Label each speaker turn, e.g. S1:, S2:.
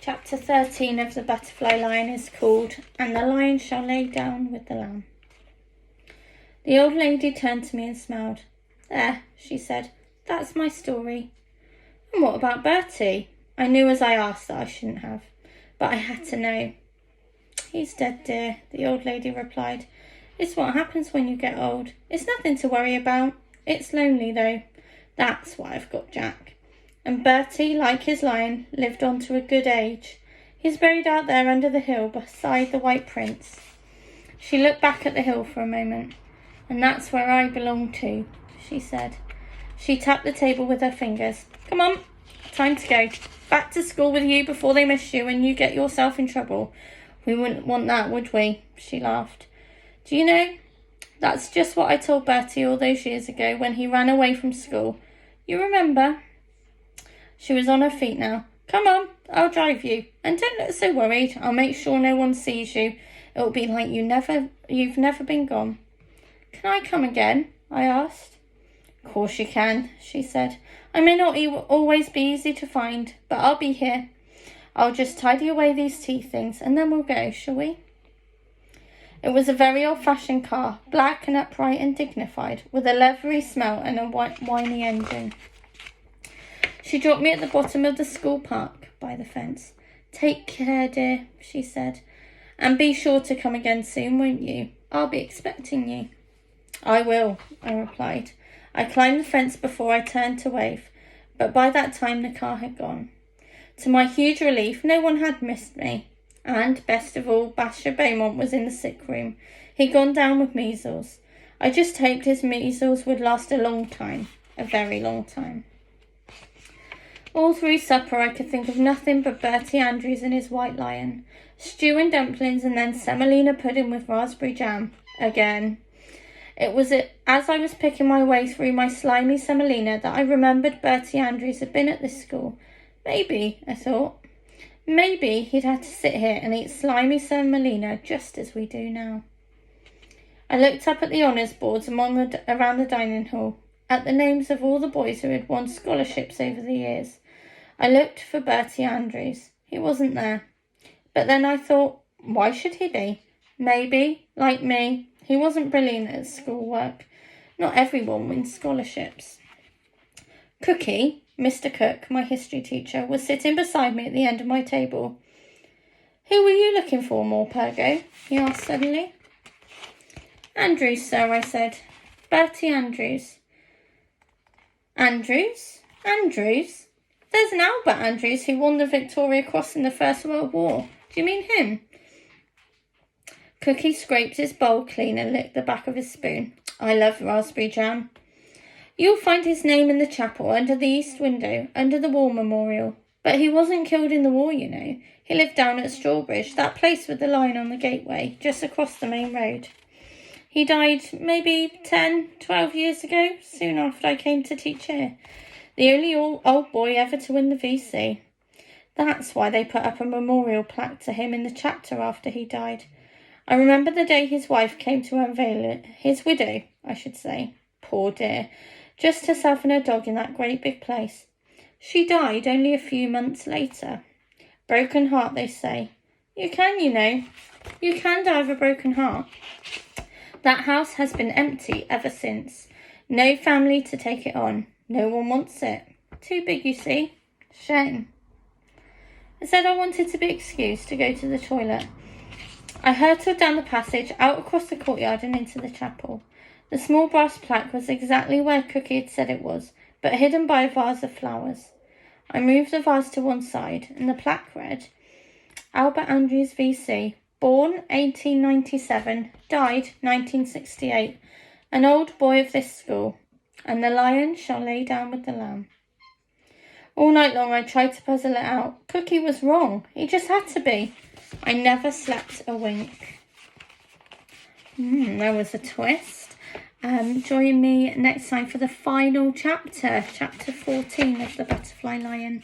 S1: Chapter 13 of The Butterfly Lion is called, And the Lion Shall Lay Down with the Lamb. The old lady turned to me and smiled. There, she said, that's my story. And what about Bertie? I knew as I asked that I shouldn't have, but I had to know. He's dead, dear, the old lady replied. It's what happens when you get old. It's nothing to worry about. It's lonely, though. That's why I've got Jack. And Bertie, like his lion, lived on to a good age. He's buried out there under the hill beside the White Prince. She looked back at the hill for a moment. And that's where I belong to, she said. She tapped the table with her fingers. Come on, time to go. Back to school with you before they miss you and you get yourself in trouble. We wouldn't want that, would we? She laughed. Do you know, that's just what I told Bertie all those years ago when he ran away from school. You remember? She was on her feet now. Come on, I'll drive you. And don't look so worried. I'll make sure no one sees you. It'll be like you've never been gone. Can I come again? I asked. Of course you can, she said. I may not always be easy to find, but I'll be here. I'll just tidy away these tea things and then we'll go, shall we? It was a very old-fashioned car, black and upright and dignified, with a leathery smell and a whiny engine. She dropped me at the bottom of the school park by the fence. Take care, dear, she said. And be sure to come again soon, won't you? I'll be expecting you. I will, I replied. I climbed the fence before I turned to wave, but by that time the car had gone. To my huge relief, no one had missed me. And, best of all, Basher Beaumont was in the sick room. He'd gone down with measles. I just hoped his measles would last a long time, a very long time. All through supper I could think of nothing but Bertie Andrews and his white lion, stew and dumplings, and then semolina pudding with raspberry jam. Again. It was as I was picking my way through my slimy semolina that I remembered Bertie Andrews had been at this school. Maybe, I thought, maybe he'd had to sit here and eat slimy semolina just as we do now. I looked up at the honours boards around the dining hall, at the names of all the boys who had won scholarships over the years. I looked for Bertie Andrews. He wasn't there. But then I thought, why should he be? Maybe, like me, he wasn't brilliant at schoolwork. Not everyone wins scholarships. Cookie, Mr. Cook, my history teacher, was sitting beside me at the end of my table. Who were you looking for, Morpurgo? He asked suddenly. Andrews, sir, I said. Bertie Andrews. Andrews? Andrews? There's an Albert Andrews who won the Victoria Cross in the First World War. Do you mean him? Cookie scraped his bowl clean and licked the back of his spoon. I love raspberry jam. You'll find his name in the chapel under the east window, under the war memorial. But he wasn't killed in the war, you know. He lived down at Strawbridge, that place with the lion on the gateway, just across the main road. He died maybe 10, 12 years ago, soon after I came to teach here. The only old boy ever to win the VC. That's why they put up a memorial plaque to him in the chapter after he died. I remember the day his wife came to unveil it. His widow, I should say. Poor dear. Just herself and her dog in that great big place. She died only a few months later. Broken heart, they say. You can, you know. You can die of a broken heart. That house has been empty ever since. No family to take it on. No one wants it. Too big, you see. Shame. I said I wanted to be excused to go to the toilet. I hurtled down the passage, out across the courtyard and into the chapel. The small brass plaque was exactly where Cookie had said it was, but hidden by a vase of flowers. I moved the vase to one side, and the plaque read, Albert Andrews VC, born 1897, died 1968, an old boy of this school, and the lion shall lay down with the lamb. All night long I tried to puzzle it out. Cookie was wrong. He just had to be. I never slept a wink. There was a twist. Join me next time for the final chapter, chapter 14 of The Butterfly Lion.